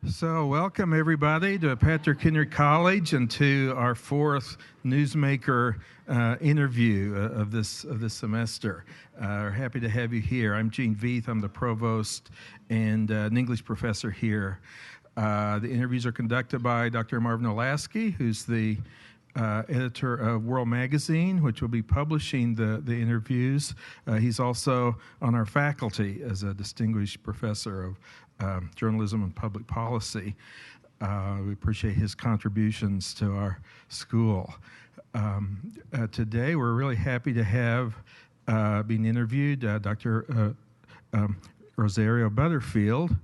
So welcome everybody to Patrick Henry College and to our fourth Newsmaker interview of this semester. We're happy to have you here. I'm Gene Veith. I'm the provost and an English professor here. The interviews are conducted by Dr. Marvin Olasky, who's the editor of World Magazine, which will be publishing the interviews. He's also on our faculty as a distinguished professor of journalism and public policy. We appreciate his contributions to our school. Today, we're really happy to have being interviewed Dr. Rosaria Butterfield.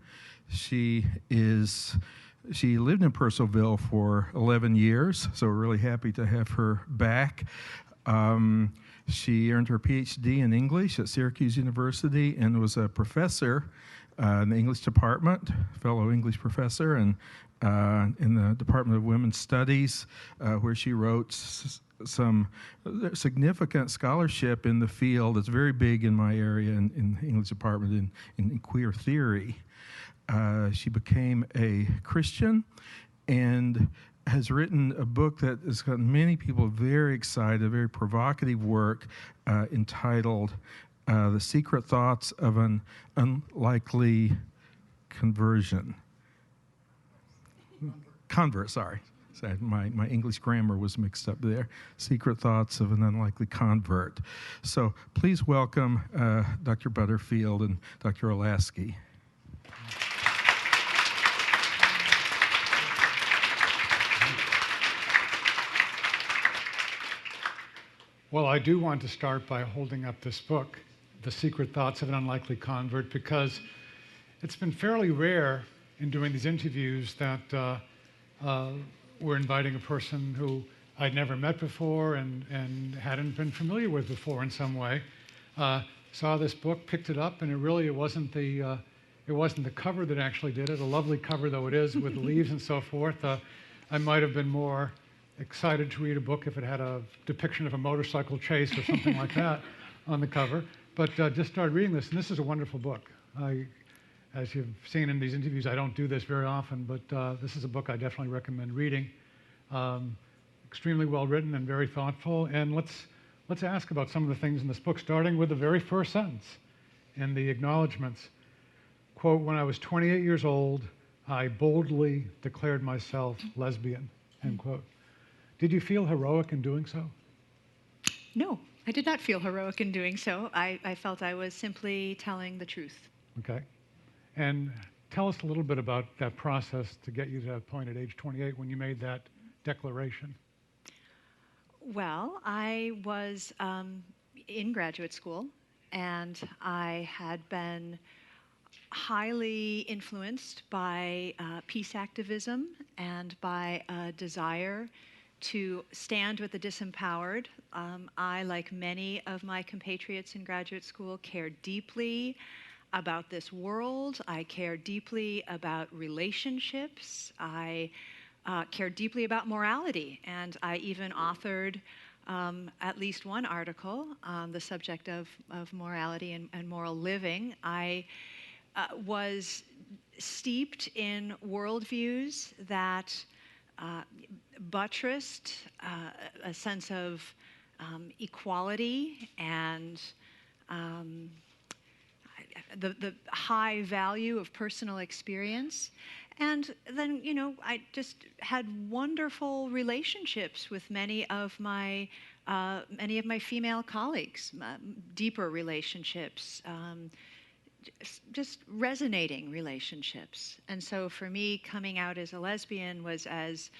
She lived in Purcellville for 11 years, so we're really happy to have her back. She earned her PhD in English at Syracuse University and was a professor in the English department, fellow English professor, and in the Department of Women's Studies, where she wrote some significant scholarship in the field that's very big in my area in the English department in queer theory. She became a Christian and has written a book that has gotten many people very excited, a very provocative work entitled The Secret Thoughts of an Unlikely Convert, sorry. My English grammar was mixed up there. Secret Thoughts of an Unlikely Convert. So please welcome Dr. Butterfield and Dr. Olasky. Well, I do want to start by holding up this book, The Secret Thoughts of an Unlikely Convert, because it's been fairly rare in doing these interviews that we're inviting a person who I'd never met before and hadn't been familiar with before in some way. Saw this book, picked it up, and it wasn't the cover that actually did it. A lovely cover though it is, with leaves and so forth. I might have been more excited to read a book if it had a depiction of a motorcycle chase or something like that on the cover. But just started reading this, and this is a wonderful book. As you've seen in these interviews, I don't do this very often, but this is a book I definitely recommend reading. Extremely well written and very thoughtful. And let's ask about some of the things in this book, starting with the very first sentence in the acknowledgments. Quote, "When I was 28 years old, I boldly declared myself lesbian," end quote. Did you feel heroic in doing so? No, I did not feel heroic in doing so. I felt I was simply telling the truth. Okay. And tell us a little bit about that process to get you to that point at age 28 when you made that declaration. Well, I was in graduate school, and I had been highly influenced by peace activism and by a desire to stand with the disempowered. I, like many of my compatriots in graduate school, cared deeply about this world. I cared deeply about relationships. I cared deeply about morality. And I even authored at least one article on the subject of morality and moral living. I was steeped in worldviews that buttressed a sense of equality and the high value of personal experience. And then, I just had wonderful relationships with many of my female colleagues, deeper relationships, just resonating relationships. And so for me, coming out as a lesbian was as,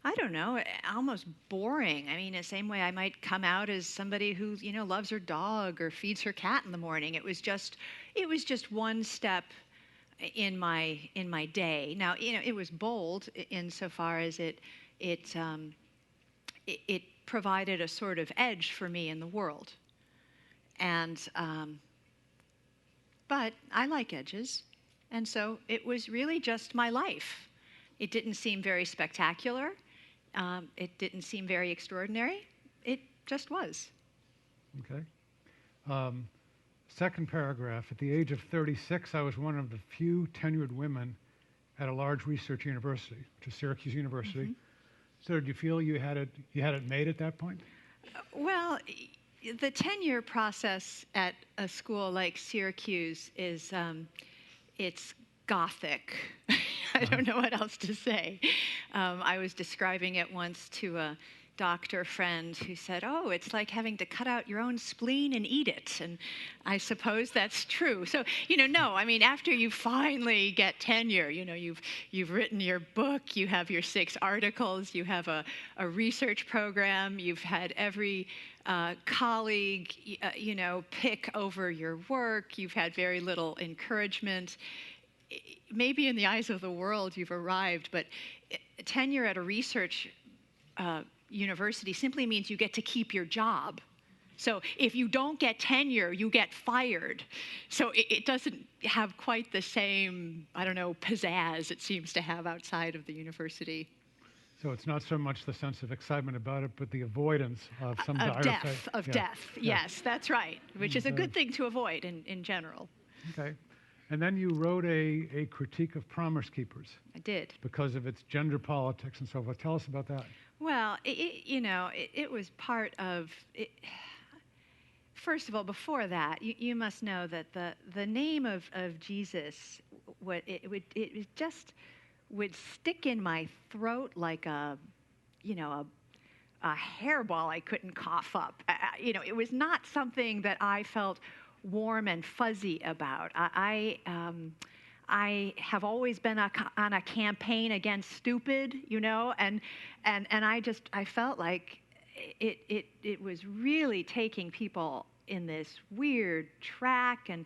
I don't know, almost boring. I mean, the same way I might come out as somebody who, loves her dog or feeds her cat in the morning. It was just one step in my day. Now, it was bold insofar as it provided a sort of edge for me in the world. And but I like edges, and so it was really just my life. It didn't seem very spectacular. It didn't seem very extraordinary. It just was. Okay. Second paragraph, at the age of 36, I was one of the few tenured women at a large research university, which is Syracuse University. So did you feel you had it made at that point? Well, the tenure process at a school like Syracuse is, it's gothic. I don't know what else to say. I was describing it once to a doctor friend who said, "Oh, it's like having to cut out your own spleen and eat it." And I suppose that's true. So, no, I mean, after you finally get tenure, you've written your book, you have your 6 articles, you have a research program, you've had every colleague, pick over your work, you've had very little encouragement. Maybe in the eyes of the world you've arrived, but tenure at a research university simply means you get to keep your job. So if you don't get tenure, you get fired. So it doesn't have quite the same, pizzazz it seems to have outside of the university. So it's not so much the sense of excitement about it, but the avoidance of some dire fate. Of death. Yes, that's right, which is a good thing to avoid in general. Okay. And then you wrote a critique of Promise Keepers. I did. Because of its gender politics and so forth. Tell us about that. Well, it was part of it. First of all, before that, you must know that the name of Jesus, it just would stick in my throat like a hairball I couldn't cough up. It was not something that I felt warm and fuzzy about. I have always been on a campaign against stupid, and I felt like it was really taking people in this weird track. And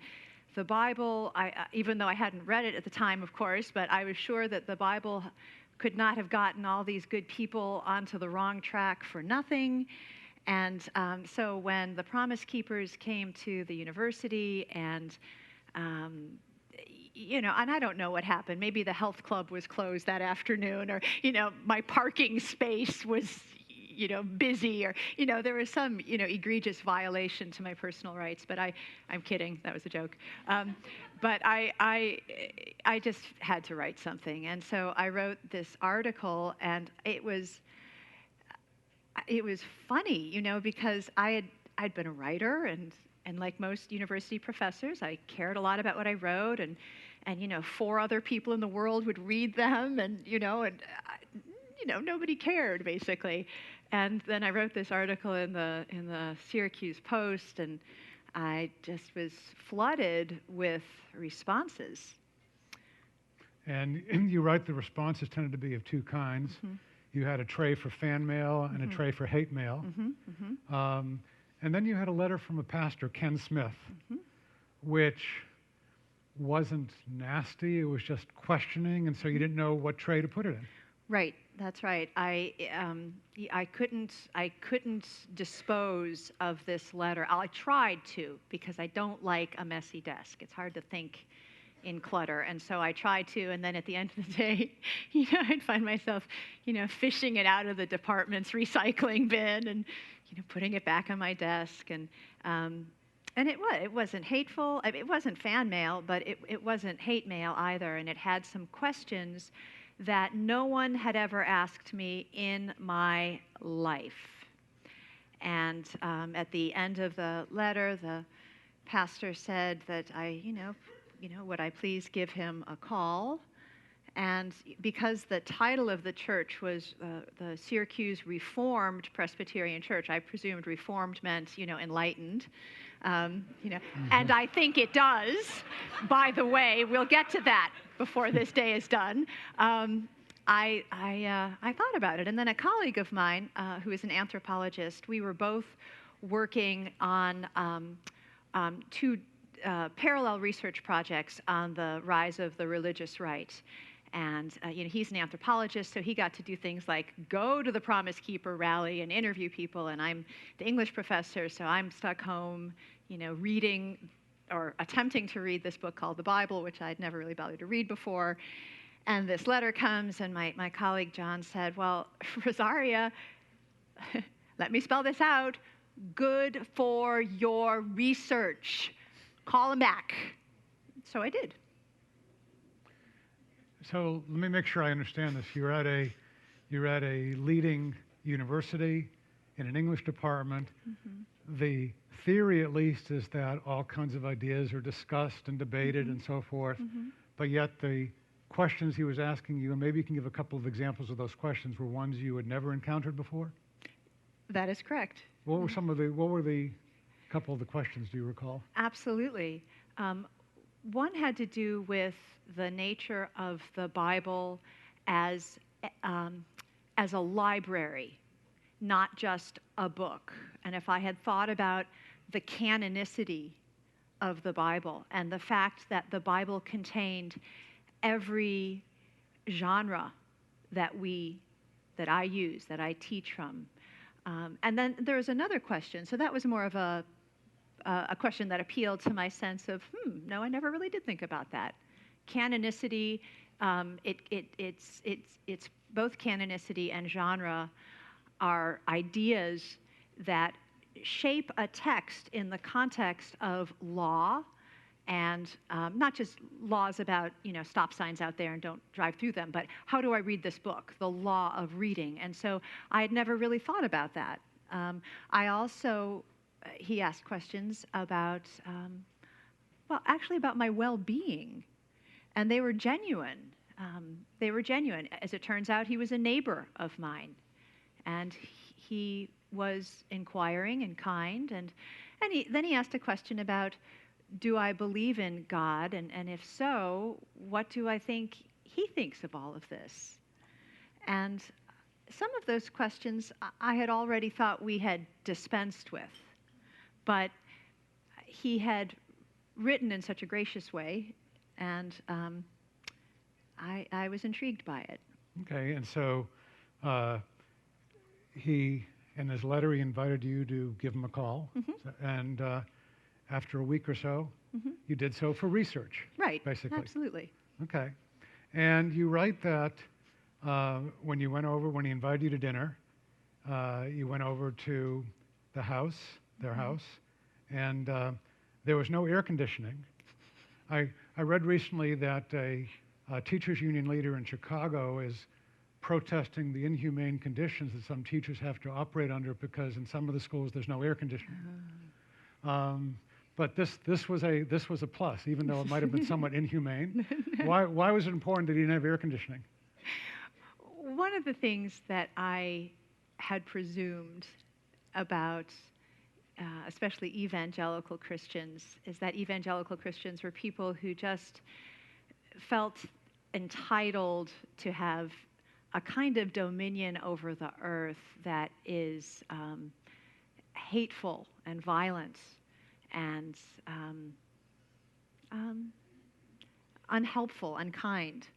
the Bible, even though I hadn't read it at the time, of course, but I was sure that the Bible could not have gotten all these good people onto the wrong track for nothing. And so when the Promise Keepers came to the university and and I don't know what happened. Maybe the health club was closed that afternoon, or, my parking space was, busy, or, there was some, egregious violation to my personal rights. But I'm kidding. That was a joke. But I just had to write something. And so I wrote this article, and it was funny, because I'd been a writer, and like most university professors, I cared a lot about what I wrote, and 4 other people in the world would read them, and nobody cared basically. And then I wrote this article in the Syracuse Post, and I just was flooded with responses. And you write the responses tended to be of 2 kinds. You had a tray for fan mail and a tray for hate mail. And then you had a letter from a pastor, Ken Smith, which wasn't nasty. It was just questioning, and so you didn't know what tray to put it in. Right, that's right. I couldn't dispose of this letter. I tried to, because I don't like a messy desk. It's hard to think in clutter, and so I tried to, and then at the end of the day, I'd find myself, fishing it out of the department's recycling bin and, putting it back on my desk, and it wasn't hateful. It wasn't fan mail, but it wasn't hate mail either, and it had some questions that no one had ever asked me in my life. And at the end of the letter, the pastor said that would I please give him a call? And because the title of the church was the Syracuse Reformed Presbyterian Church, I presumed Reformed meant, enlightened. And I think it does. By the way, we'll get to that before this day is done. I thought about it, and then a colleague of mine, who is an anthropologist, we were both working on 2 parallel research projects on the rise of the religious right. And he's an anthropologist, so he got to do things like go to the Promise Keeper rally and interview people. And I'm the English professor, so I'm stuck home, reading or attempting to read this book called the Bible, which I'd never really bothered to read before. And this letter comes, and my colleague John said, "Well, Rosaria, let me spell this out. Good for your research. Call him back." So I did. So let me make sure I understand this. You're at a leading university in an English department. The theory, at least, is that all kinds of ideas are discussed and debated and so forth, but yet the questions he was asking you, and maybe you can give a couple of examples of those questions, were ones you had never encountered before? That is correct. What were the couple of the questions, do you recall? Absolutely. One had to do with the nature of the Bible as a library, not just a book. And if I had thought about the canonicity of the Bible and the fact that the Bible contained every genre that I use, that I teach from. And then there was another question. So that was more of a question that appealed to my sense of, no, I never really did think about that. Canonicity, it's both canonicity and genre are ideas that shape a text in the context of law, and not just laws about, stop signs out there and don't drive through them, but how do I read this book, the law of reading. And so I had never really thought about that. I also, he asked questions about, about my well-being, and they were genuine. As it turns out, he was a neighbor of mine, and he was inquiring and kind, and then he asked a question about, do I believe in God, and if so, what do I think he thinks of all of this? And some of those questions I had already thought we had dispensed with, but he had written in such a gracious way, and I was intrigued by it. Okay, and so he, in his letter, he invited you to give him a call, and after a week or so, you did so for research. Right, basically. Absolutely. Okay, and you write that when he invited you to dinner, you went over to the house, their house, and there was no air conditioning. I read recently that a teachers union leader in Chicago is protesting the inhumane conditions that some teachers have to operate under because in some of the schools there's no air conditioning. But this was a plus, even though it might have been somewhat inhumane. Why was it important that he didn't have air conditioning? One of the things that I had presumed about especially evangelical Christians is that evangelical Christians were people who just felt entitled to have a kind of dominion over the earth that is hateful and violent and unhelpful, unkind.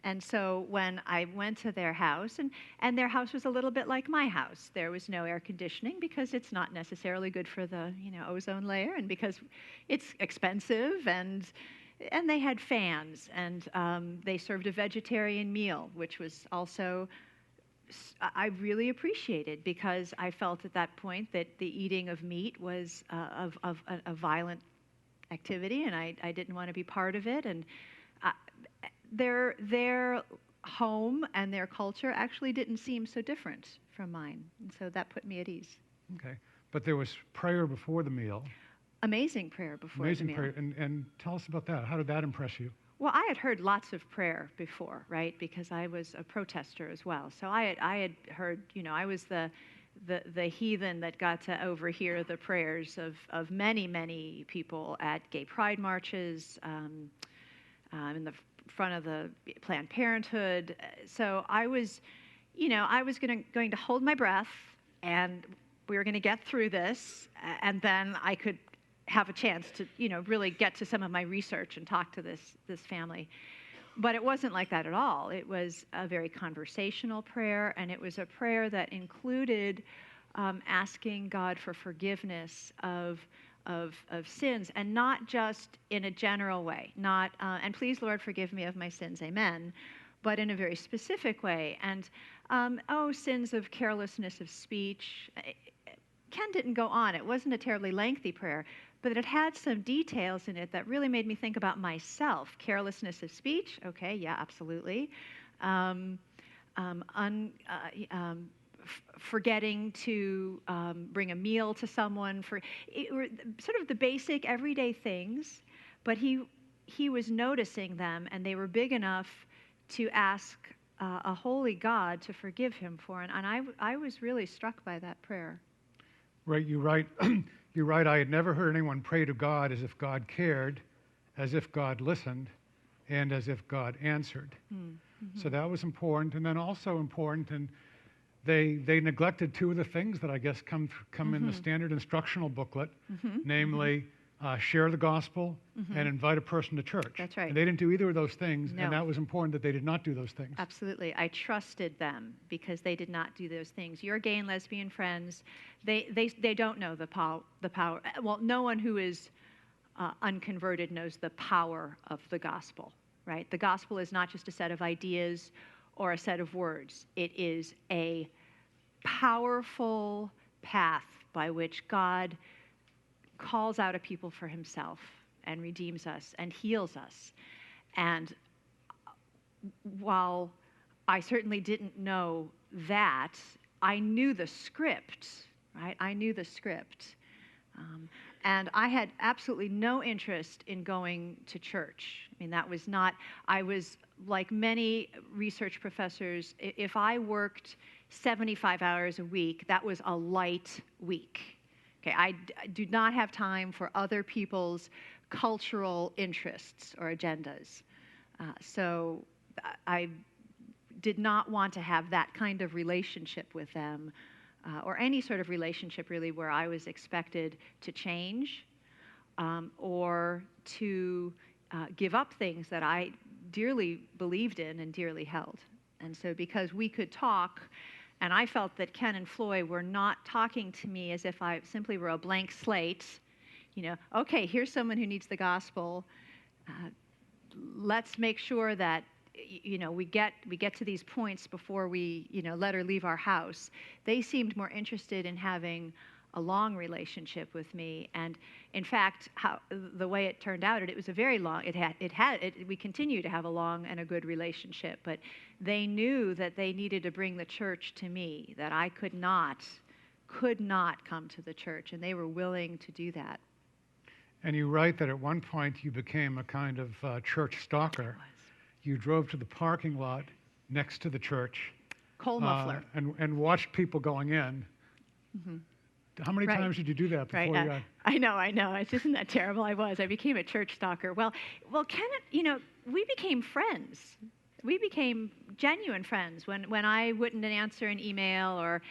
And so when I went to their house, and their house was a little bit like my house. There was no air conditioning because it's not necessarily good for the ozone layer, and because it's expensive, and they had fans, and they served a vegetarian meal, which was also I really appreciated, because I felt at that point that the eating of meat was of a violent activity, and I didn't want to be part of it. And their home and their culture actually didn't seem so different from mine, and so that put me at ease. Okay, but there was prayer before the meal. Amazing prayer before the meal. Prayer, and tell us about that. How did that impress you? Well, I had heard lots of prayer before, right? Because I was a protester as well. So I had heard, I was the heathen that got to overhear the prayers of many, many people at gay pride marches, in the front of the Planned Parenthood. So I was, going to hold my breath, and we were going to get through this, and then I could have a chance to, really get to some of my research and talk to this family. But it wasn't like that at all. It was a very conversational prayer, and it was a prayer that included asking God for forgiveness of sins, and not just in a general way, not, and please, Lord, forgive me of my sins, amen, but in a very specific way. And, sins of carelessness of speech. Ken didn't go on. It wasn't a terribly lengthy prayer, but it had some details in it that really made me think about myself. Carelessness of speech, okay, yeah, absolutely. Forgetting to bring a meal to someone, sort of the basic everyday things, but he was noticing them, and they were big enough to ask a holy God to forgive him for. And I was really struck by that prayer. Right, you're right. You're right. I had never heard anyone pray to God as if God cared, as if God listened, and as if God answered. Mm-hmm. So that was important. And then also important, and they neglected two of the things that I guess come mm-hmm. in the standard instructional booklet, mm-hmm. namely share the gospel mm-hmm. and invite a person to church. That's right. And they didn't do either of those things, no. And that was important that they did not do those things. Absolutely. I trusted them because they did not do those things. Your gay and lesbian friends, they don't know the power. Well, no one who is unconverted knows the power of the gospel, right? The gospel is not just a set of ideas or a set of words. It is a powerful path by which God calls out a people for himself and redeems us and heals us. And while I certainly didn't know that, I knew the script, right? I knew the script. And I had absolutely no interest in going to church. I mean, that was not, I was like many research professors, if I worked 75 hours a week, that was a light week. Okay, I do not have time for other people's cultural interests or agendas. So I did not want to have that kind of relationship with them, or any sort of relationship really where I was expected to change or to give up things that I dearly believed in and dearly held. And so because we could talk, and I felt that Ken and Floy were not talking to me as if I simply were a blank slate. You know, okay, here's someone who needs the gospel. Let's make sure that, you know, we get to these points before we, you know, let her leave our house. They seemed more interested in having a long relationship with me, and in fact, the way it turned out, it was a very long. We continue to have a long and a good relationship, but they knew that they needed to bring the church to me, that I could not come to the church, and they were willing to do that. And you write that at one point you became a kind of church stalker. You drove to the parking lot next to the church, coal muffler, and watched people going in. Mm-hmm. How many times did you do that before you got? I know. Isn't that terrible? I became a church stalker. Well, Kenneth, you know, we became friends. We became genuine friends when I wouldn't answer an email or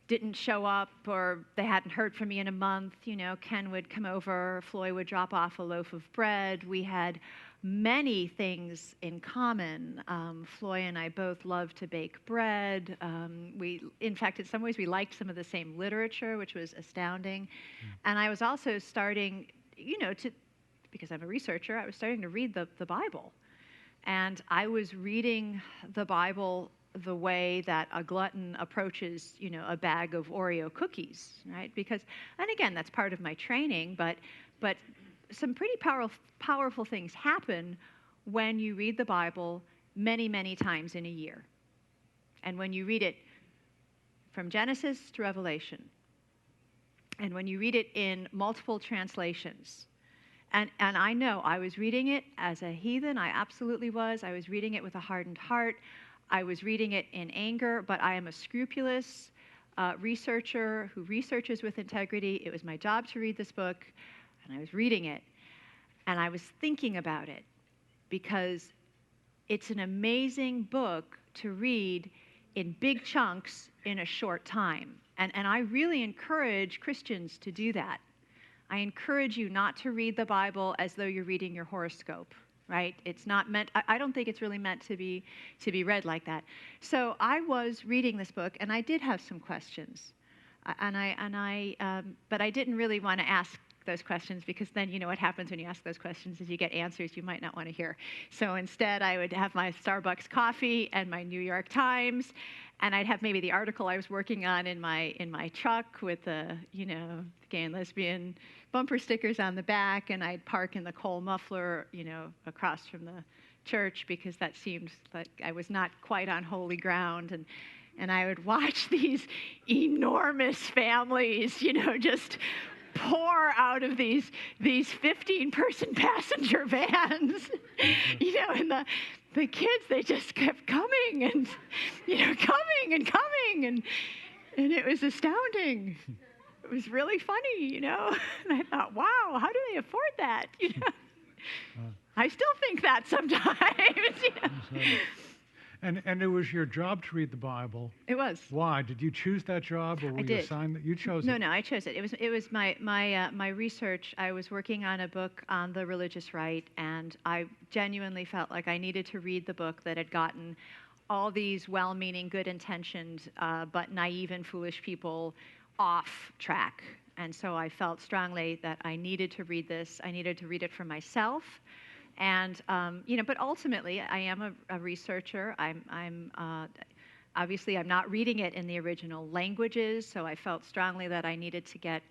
didn't show up or they hadn't heard from me in a month. You know, Ken would come over, Floy would drop off a loaf of bread. We had many things in common. Floy and I both loved to bake bread. In fact, in some ways, we liked some of the same literature, which was astounding. And I was also starting, you know, because I'm a researcher, I was starting to read the Bible. And I was reading the Bible the way that a glutton approaches, you know, a bag of Oreo cookies, right? Because, and again, that's part of my training, but some pretty powerful things happen when you read the Bible many, many times in a year. And when you read it from Genesis to Revelation, and when you read it in multiple translations, and I know I was reading it as a heathen, I absolutely was. I was reading it with a hardened heart. I was reading it in anger, but I am a scrupulous researcher who researches with integrity. It was my job to read this book. And I was reading it, and I was thinking about it, because it's an amazing book to read in big chunks in a short time. And I really encourage Christians to do that. I encourage you not to read the Bible as though you're reading your horoscope, right? It's not meant, I don't think it's really meant to be read like that. So I was reading this book, and I did have some questions. But I didn't really want to ask those questions, because then you know what happens when you ask those questions is you get answers you might not want to hear. So instead, I would have my Starbucks coffee and my New York Times, and I'd have maybe the article I was working on in my truck with the, you know, gay and lesbian bumper stickers on the back, and I'd park in the coal muffler, across from the church, because that seemed like I was not quite on holy ground. And I would watch these enormous families, just pour out of these 15-person passenger vans, and the kids, they just kept coming and, coming and coming, and it was astounding. It was really funny, and I thought, wow, how do they afford that? I still think that sometimes. And it was your job to read the Bible. It was. Why? Did you choose that job, or were you assigned that? You chose it? No, I chose it. It was my research. I was working on a book on the religious right, and I genuinely felt like I needed to read the book that had gotten all these well-meaning, good-intentioned, but naive and foolish people off track. And so I felt strongly that I needed to read this. I needed to read it for myself. And but ultimately, I am a researcher. I'm obviously I'm not reading it in the original languages, so I felt strongly that I needed to get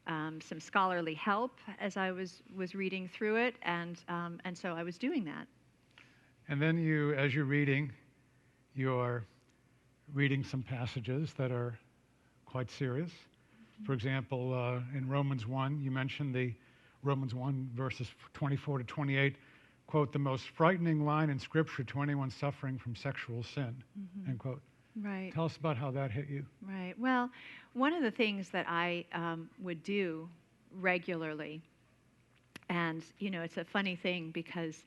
some scholarly help as I was reading through it, and so I was doing that. And then as you're reading some passages that are quite serious. For example, in Romans 1, you mentioned the Romans 1 verses 24 to 28. Quote, the most frightening line in Scripture to anyone suffering from sexual sin, end quote. Right. Tell us about how that hit you. Right. Well, one of the things that I would do regularly, and, it's a funny thing because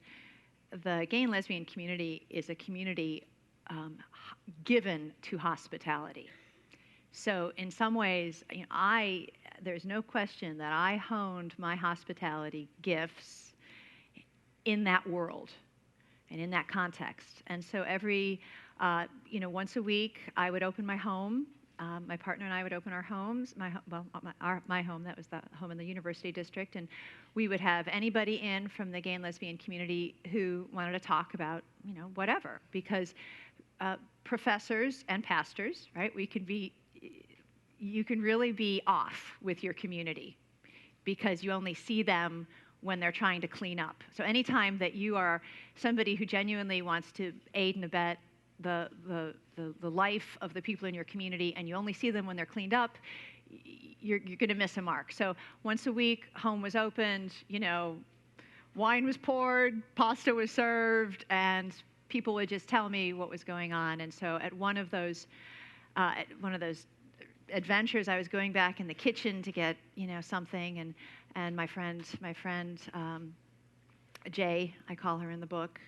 the gay and lesbian community is a community given to hospitality. So in some ways, there's no question that I honed my hospitality gifts in that world and in that context. And so every, once a week, I would open my home. My partner and I would open our homes, my home, that was the home in the University District, and we would have anybody in from the gay and lesbian community who wanted to talk about, whatever, because professors and pastors, right, you can really be off with your community because you only see them when they're trying to clean up. So anytime that you are somebody who genuinely wants to aid and abet the life of the people in your community, and you only see them when they're cleaned up, you're going to miss a mark. So once a week, home was opened, wine was poured, pasta was served, and people would just tell me what was going on. And so at one of those adventures, I was going back in the kitchen to get something, and my friend Jay, I call her in the book,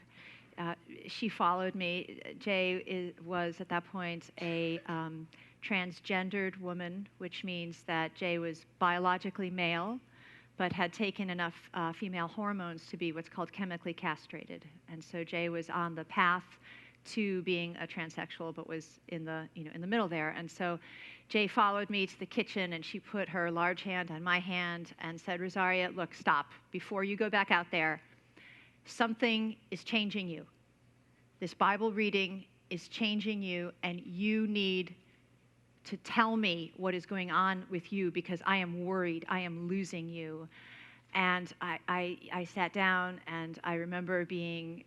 she followed me. Jay was at that point a transgendered woman, which means that Jay was biologically male, but had taken enough female hormones to be what's called chemically castrated. And so Jay was on the path to being a transsexual, but was in the middle there. And so Jay followed me to the kitchen, and she put her large hand on my hand and said, Rosaria, look, stop. Before you go back out there, something is changing you. This Bible reading is changing you, and you need to tell me what is going on with you because I am worried. I am losing you. And I sat down, and I remember being,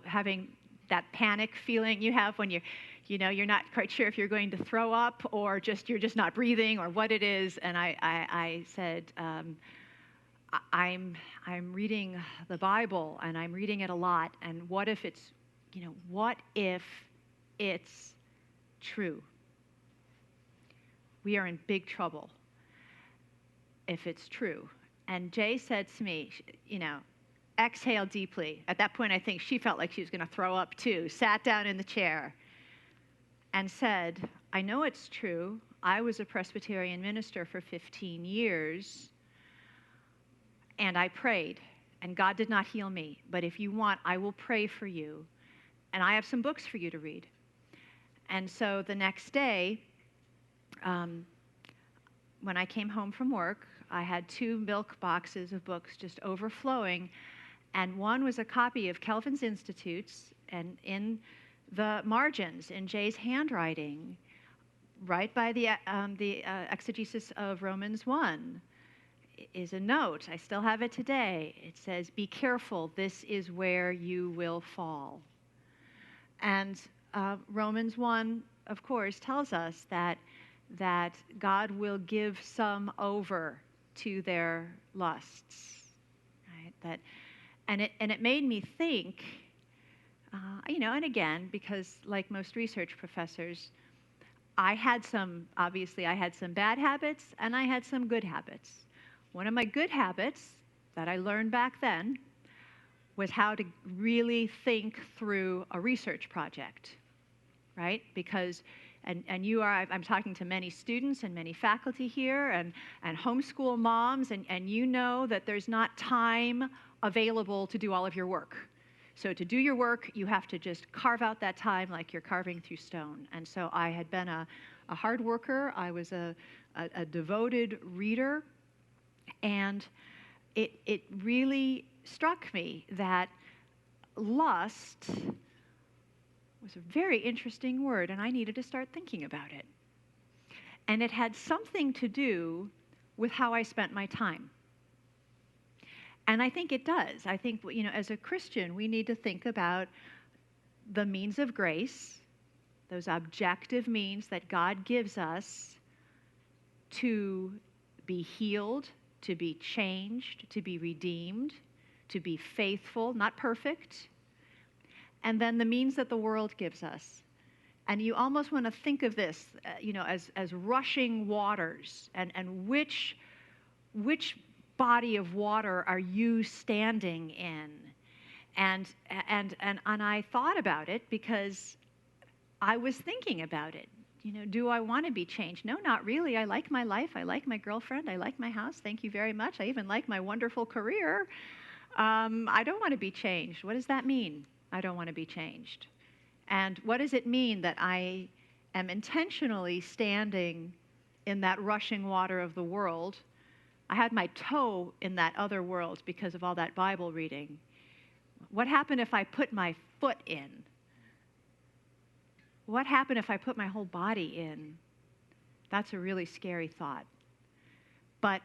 having that panic feeling you have when you're not quite sure if you're going to throw up or you're just not breathing or what it is. And I said, I'm reading the Bible, and I'm reading it a lot. And what if it's true? We are in big trouble if it's true. And Jay said to me, exhale deeply. At that point, I think she felt like she was going to throw up too, sat down in the chair and said, I know it's true. I was a Presbyterian minister for 15 years, and I prayed, and God did not heal me. But if you want, I will pray for you, and I have some books for you to read. And so the next day, when I came home from work, I had 2 milk boxes of books just overflowing, and one was a copy of Calvin's Institutes, and in the margins, in Jay's handwriting, right by the exegesis of Romans 1, is a note. I still have it today. It says, "Be careful, this is where you will fall." And Romans 1, of course, tells us that God will give some over to their lusts, right? And it made me think, and again, because like most research professors, obviously I had some bad habits and I had some good habits. One of my good habits that I learned back then was how to really think through a research project, right? Because, I'm talking to many students and many faculty here and homeschool moms, and you know that there's not time available to do all of your work. So to do your work, you have to just carve out that time like you're carving through stone. And so I had been a hard worker. I was a devoted reader. And it really struck me that lust was a very interesting word, and I needed to start thinking about it. And it had something to do with how I spent my time. And I think it does. I think, as a Christian, we need to think about the means of grace, those objective means that God gives us to be healed, to be changed, to be redeemed, to be faithful, not perfect, and then the means that the world gives us. And you almost want to think of this, as rushing waters, and which body of water are you standing in? And I thought about it because I was thinking about it. Do I want to be changed? No, not really. I like my life. I like my girlfriend. I like my house. Thank you very much. I even like my wonderful career. I don't want to be changed. What does that mean? I don't want to be changed. And what does it mean that I am intentionally standing in that rushing water of the world? I had my toe in that other world because of all that Bible reading. What happened if I put my foot in? What happened if I put my whole body in? That's a really scary thought. But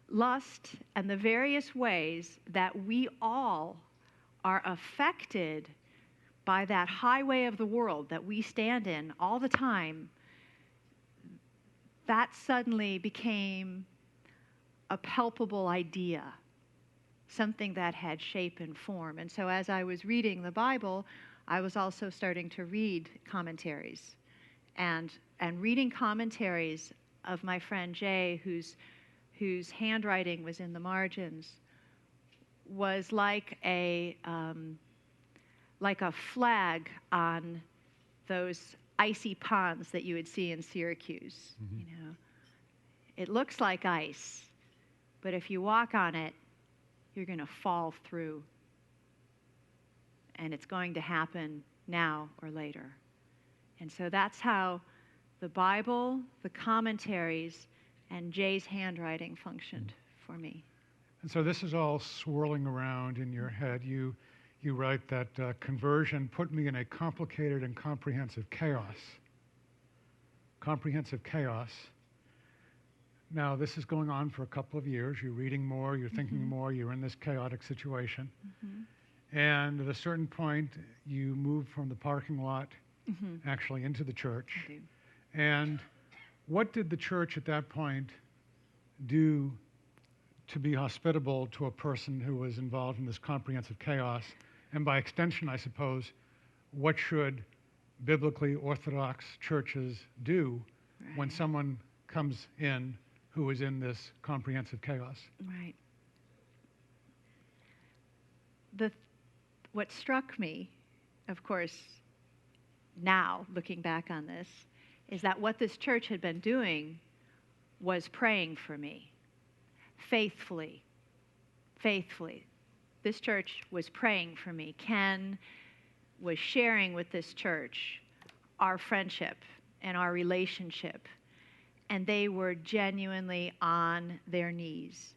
lust and the various ways that we all are affected by that highway of the world that we stand in all the time, that suddenly became a palpable idea, something that had shape and form. And so as I was reading the Bible, I was also starting to read commentaries. And reading commentaries of my friend Jay, whose handwriting was in the margins, was like a flag on those icy ponds that you would see in Syracuse. Mm-hmm. It looks like ice, but if you walk on it, you're going to fall through. And it's going to happen now or later. And so that's how the Bible, the commentaries, and Jay's handwriting functioned for me. And so this is all swirling around in your head. You write that conversion put me in a complicated and comprehensive chaos. Comprehensive chaos. Now, this is going on for a couple of years. You're reading more, you're thinking mm-hmm. more, you're in this chaotic situation. Mm-hmm. And at a certain point, you move from the parking lot mm-hmm. actually into the church. I do. And what did the church at that point do to be hospitable to a person who was involved in this comprehensive chaos? And by extension, I suppose, what should biblically orthodox churches do right. when someone comes in who is in this comprehensive chaos? Right. What struck me, of course, now looking back on this, is that what this church had been doing was praying for me faithfully. Faithfully. This church was praying for me. Ken was sharing with this church our friendship and our relationship. And they were genuinely on their knees.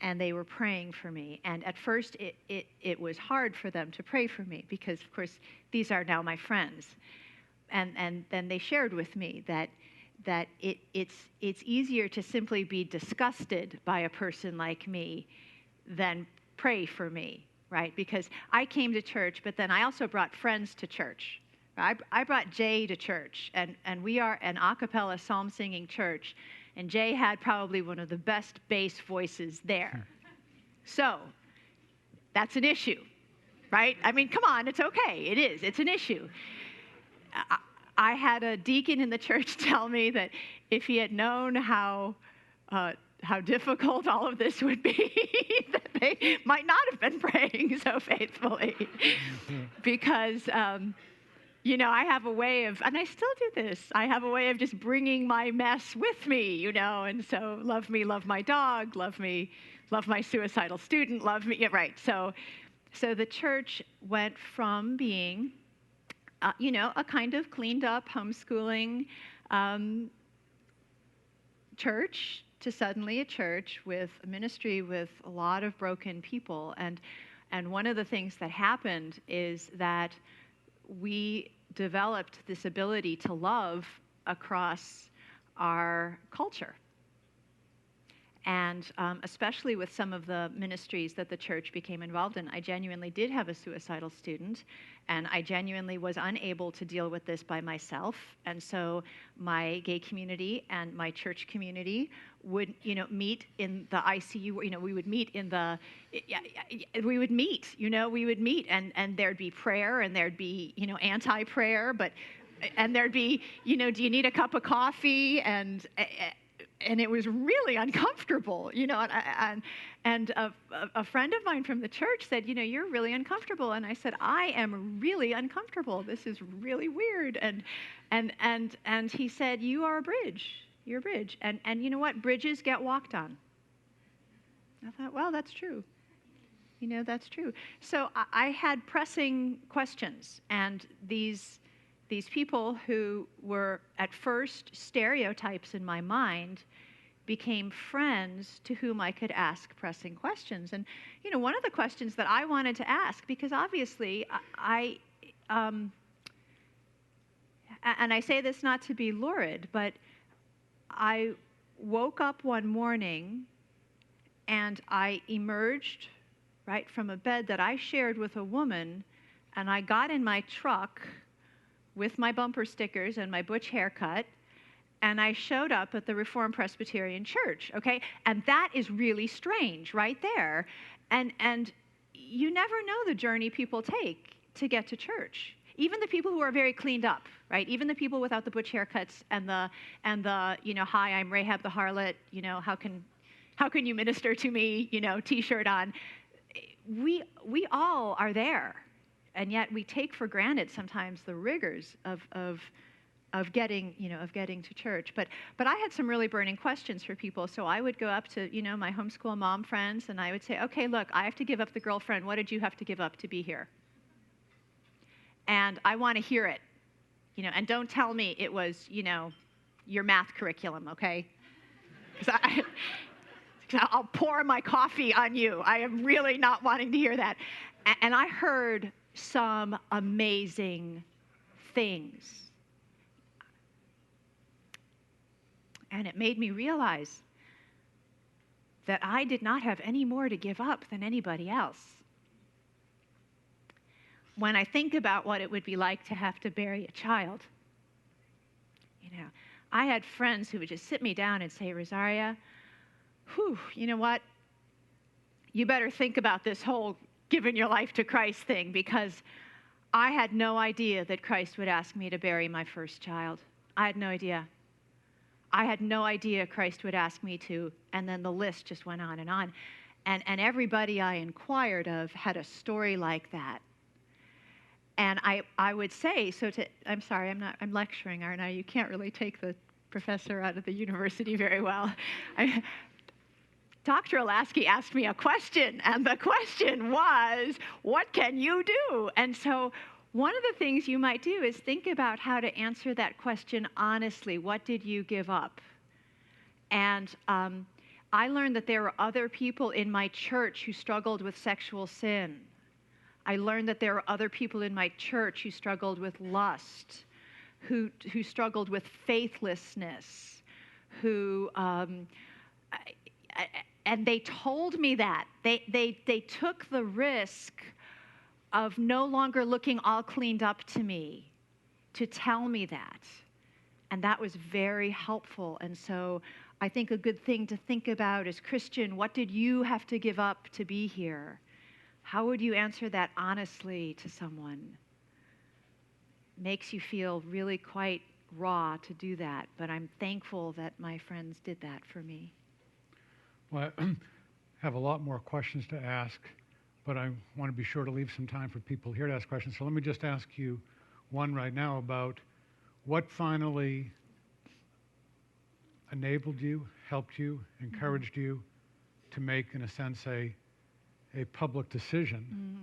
And they were praying for me. And at first, it was hard for them to pray for me because, of course, these are now my friends. And then they shared with me that that it's easier to simply be disgusted by a person like me than pray for me, right? Because I came to church, but then I also brought friends to church. I brought Jay to church, and we are an a cappella psalm singing church, and Jay had probably one of the best bass voices there. So that's an issue, right? I mean, come on, it's okay. It is. It's an issue. I had a deacon in the church tell me that if he had known how difficult all of this would be, that they might not have been praying so faithfully. Because, I have a way of, and I still do this, I have a way of just bringing my mess with me, and so love me, love my dog, love me, love my suicidal student, love me, yeah, right. So the church went from being a kind of cleaned up homeschooling church to suddenly a church with a ministry with a lot of broken people. And one of the things that happened is that we developed this ability to love across our culture. And especially with some of the ministries that the church became involved in, I genuinely did have a suicidal student, and I genuinely was unable to deal with this by myself. And so my gay community and my church community would, meet in the ICU. We would meet in the, we would meet, and there'd be prayer, and there'd be, anti-prayer, and there'd be, do you need a cup of coffee? And it was really uncomfortable, and a friend of mine from the church said, you're really uncomfortable. And I said, I am really uncomfortable. This is really weird. And he said, you are a bridge. You're a bridge. And you know what? Bridges get walked on. I thought, well, that's true. That's true. So I had pressing questions, and these people who were at first stereotypes in my mind became friends to whom I could ask pressing questions. And, one of the questions that I wanted to ask, because obviously and I say this not to be lurid, but I woke up one morning and I emerged, right, from a bed that I shared with a woman, and I got in my truck with my bumper stickers and my butch haircut, and I showed up at the Reformed Presbyterian Church, okay? And that is really strange right there. And you never know the journey people take to get to church. Even the people who are very cleaned up, right? Even the people without the butch haircuts and the hi, I'm Rahab the harlot, how can you minister to me, T-shirt on. We all are there. And yet we take for granted sometimes the rigors of getting to church. But I had some really burning questions for people. So I would go up to, my homeschool mom friends, and I would say, okay, look, I have to give up the girlfriend. What did you have to give up to be here? And I want to hear it, and don't tell me it was, your math curriculum, okay? Because I'll pour my coffee on you. I am really not wanting to hear that. And I heard some amazing things. And it made me realize that I did not have any more to give up than anybody else. When I think about what it would be like to have to bury a child, I had friends who would just sit me down and say, Rosaria, you know what? You better think about this whole giving your life to Christ thing, because I had no idea that Christ would ask me to bury my first child. I had no idea. I had no idea Christ would ask me to, and then the list just went on. And everybody I inquired of had a story like that. And I would say, I'm sorry, I'm lecturing, aren't I? You can't really take the professor out of the university very well. Dr. Olasky asked me a question, and the question was, what can you do? And so one of the things you might do is think about how to answer that question honestly. What did you give up? And I learned that there were other people in my church who struggled with sexual sin. I learned that there were other people in my church who struggled with lust, who struggled with faithlessness, and they told me that. They took the risk of no longer looking all cleaned up to me to tell me that. And that was very helpful. And so I think a good thing to think about is, Christian, what did you have to give up to be here? How would you answer that honestly to someone? Makes you feel really quite raw to do that, but I'm thankful that my friends did that for me. Well, I have a lot more questions to ask, but I want to be sure to leave some time for people here to ask questions. So let me just ask you one right now about what finally enabled you, helped you, encouraged you to make, in a sense, a public decision,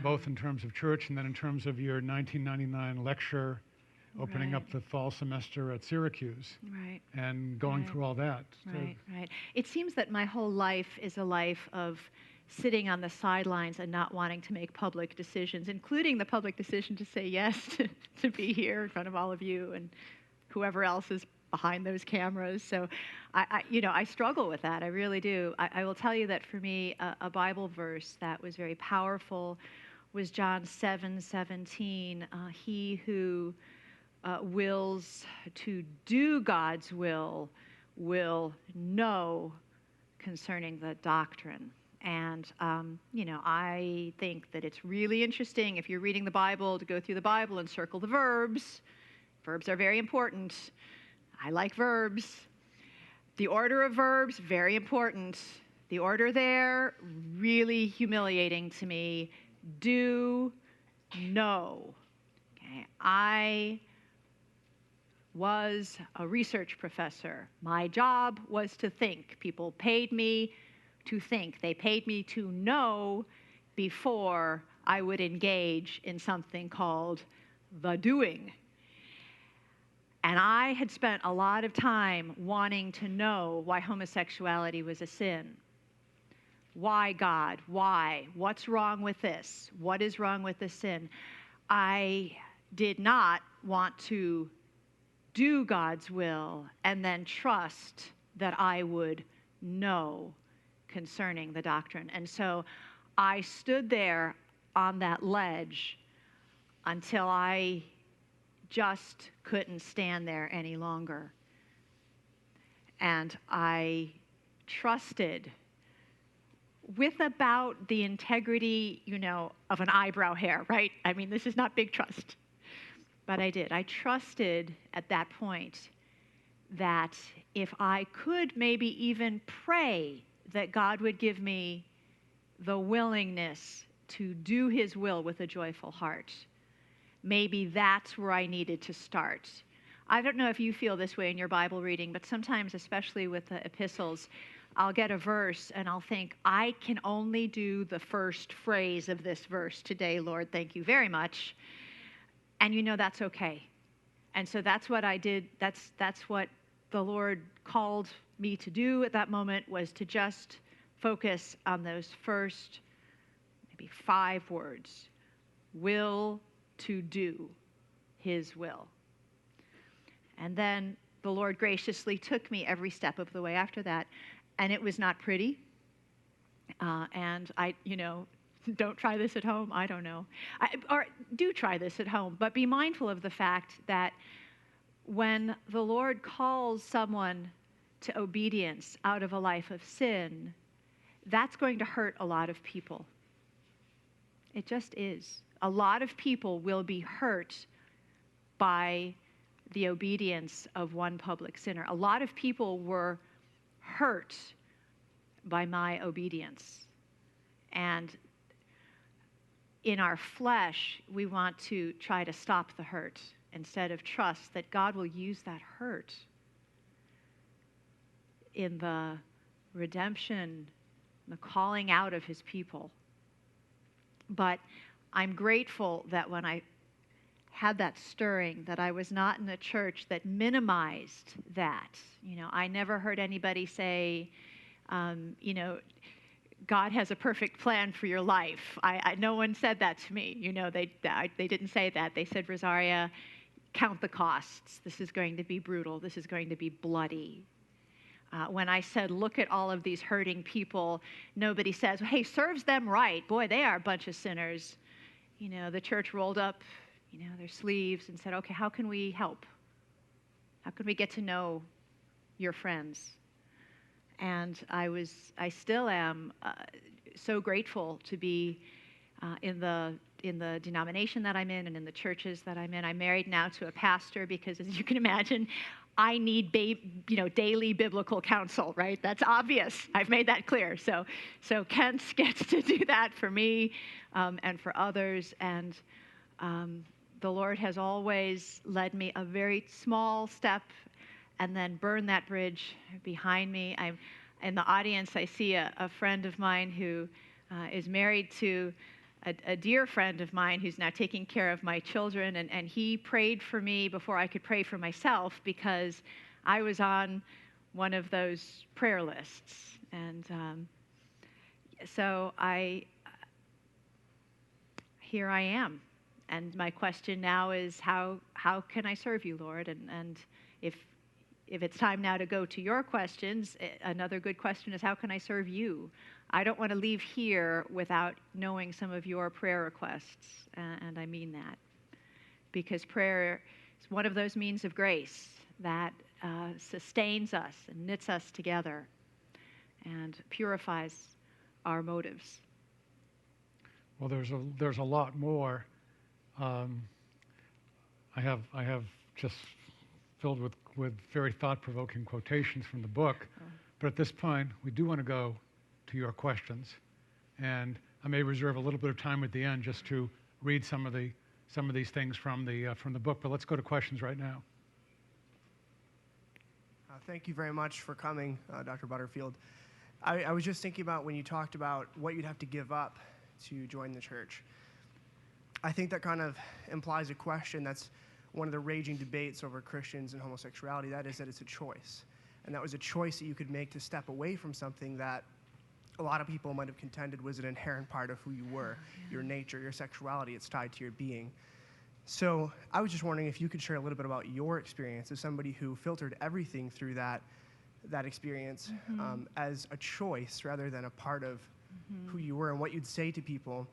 both in terms of church and then in terms of your 1999 lecture opening up the fall semester at Syracuse, and going through all that. Right. It seems that my whole life is a life of sitting on the sidelines and not wanting to make public decisions, including the public decision to say yes to be here in front of all of you and whoever else is behind those cameras. So I struggle with that. I really do. I will tell you that for me, a Bible verse that was very powerful was John 7:17. He who wills to do God's will know concerning the doctrine. And, I think that it's really interesting, if you're reading the Bible, to go through the Bible and circle the verbs. Verbs are very important. I like verbs. The order of verbs, very important. The order there, really humiliating to me. Do, know. Okay. I was a research professor. My job was to think. People paid me to think. They paid me to know before I would engage in something called the doing. And I had spent a lot of time wanting to know why homosexuality was a sin. Why, God? Why? What's wrong with this? What is wrong with this sin? I did not want to do God's will and then trust that I would know concerning the doctrine. And so I stood there on that ledge until I just couldn't stand there any longer. And I trusted with about the integrity, of an eyebrow hair, right? I mean, this is not big trust. But I did. I trusted at that point that if I could maybe even pray that God would give me the willingness to do His will with a joyful heart, maybe that's where I needed to start. I don't know if you feel this way in your Bible reading, but sometimes, especially with the epistles, I'll get a verse and I'll think, I can only do the first phrase of this verse today, Lord, thank you very much. And that's okay. And so that's what I did. That's what the Lord called me to do at that moment, was to just focus on those first maybe 5 words. Will to do His will. And then the Lord graciously took me every step of the way after that. And it was not pretty. And I, don't try this at home. I don't know. Or do try this at home, but be mindful of the fact that when the Lord calls someone to obedience out of a life of sin, that's going to hurt a lot of people. It just is. A lot of people will be hurt by the obedience of one public sinner. A lot of people were hurt by my obedience. And in our flesh, we want to try to stop the hurt instead of trust that God will use that hurt in the redemption, the calling out of His people. But I'm grateful that when I had that stirring, that I was not in a church that minimized that. I never heard anybody say, God has a perfect plan for your life. No one said that to me. They didn't say that. They said, Rosaria, count the costs. This is going to be brutal. This is going to be bloody. When I said, look at all of these hurting people, nobody says, hey, serves them right. Boy, they are a bunch of sinners. The church rolled up, their sleeves and said, okay, how can we help? How can we get to know your friends? And I still am so grateful to be in the denomination that I'm in and in the churches that I'm in. I'm married now to a pastor because, as you can imagine, I need daily biblical counsel, right? That's obvious. I've made that clear. So Kent gets to do that for me and for others. And the Lord has always led me a very small step and then burn that bridge behind me. I'm in the audience. I see a friend of mine who is married to a dear friend of mine who's now taking care of my children, and he prayed for me before I could pray for myself because I was on one of those prayer lists. And so here I am. And my question now is, how can I serve you, Lord? And if it's time now to go to your questions, another good question is, how can I serve you? I don't want to leave here without knowing some of your prayer requests, and I mean that. Because prayer is one of those means of grace that sustains us and knits us together and purifies our motives. Well, there's a lot more. I have just filled with very thought-provoking quotations from the book. Oh. But at this point, we do want to go to your questions, and I may reserve a little bit of time at the end just to read some of these things from the book. But let's go to questions right now. Thank you very much for coming, Dr. Butterfield. I was just thinking about when you talked about what you'd have to give up to join the church. I think that kind of implies a question that's one of the raging debates over Christians and homosexuality. That is that it's a choice. And that was a choice that you could make to step away from something that a lot of people might have contended was an inherent part of who you were, your nature, your sexuality. It's tied to your being. So I was just wondering if you could share a little bit about your experience as somebody who filtered everything through that experience as a choice rather than a part of who you were, and what you'd say to people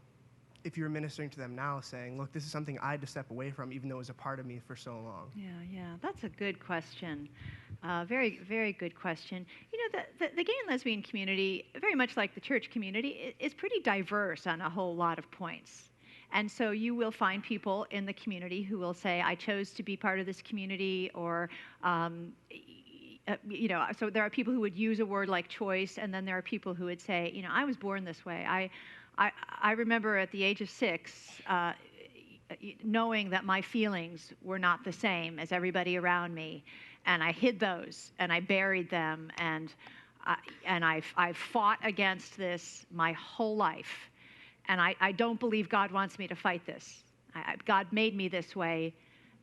if you were ministering to them now, saying, look, this is something I had to step away from, even though it was a part of me for so long. Yeah, that's a good question. Very, very good question. The gay and lesbian community, very much like the church community, is pretty diverse on a whole lot of points. And so you will find people in the community who will say, I chose to be part of this community, or so there are people who would use a word like choice, and then there are people who would say, I was born this way. I remember at the age of 6 knowing that my feelings were not the same as everybody around me, and I hid those, and I buried them, and I've fought against this my whole life, and I don't believe God wants me to fight this. God made me this way,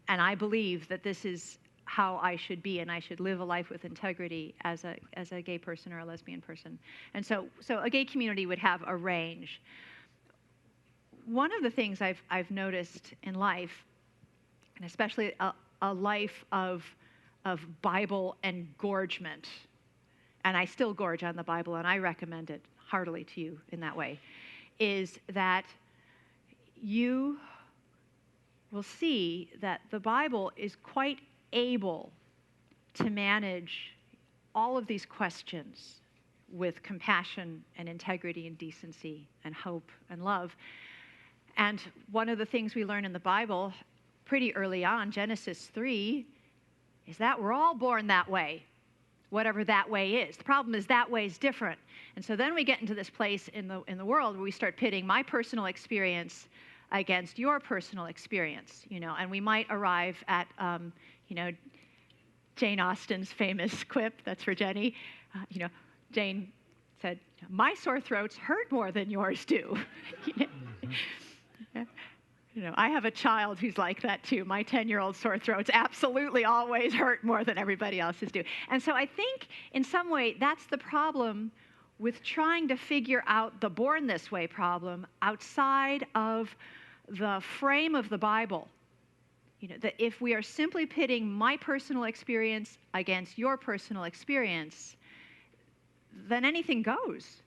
and I believe that this is how I should be, and I should live a life with integrity as a gay person or a lesbian person. And so a gay community would have a range. One of the things I've noticed in life, and especially a life of Bible engorgement, and I still gorge on the Bible, and I recommend it heartily to you in that way, is that you will see that the Bible is quite able to manage all of these questions with compassion and integrity and decency and hope and love. And one of the things we learn in the Bible pretty early on, Genesis 3, is that we're all born that way, whatever that way is. The problem is that way is different. And so then we get into this place in the world where we start pitting my personal experience against your personal experience, and we might arrive at Jane Austen's famous quip, that's for Jenny. Jane said, my sore throats hurt more than yours do. I have a child who's like that too. My 10-year-old sore throats absolutely always hurt more than everybody else's do. And so I think in some way that's the problem with trying to figure out the born this way problem outside of the frame of the Bible. That if we are simply pitting my personal experience against your personal experience, then anything goes.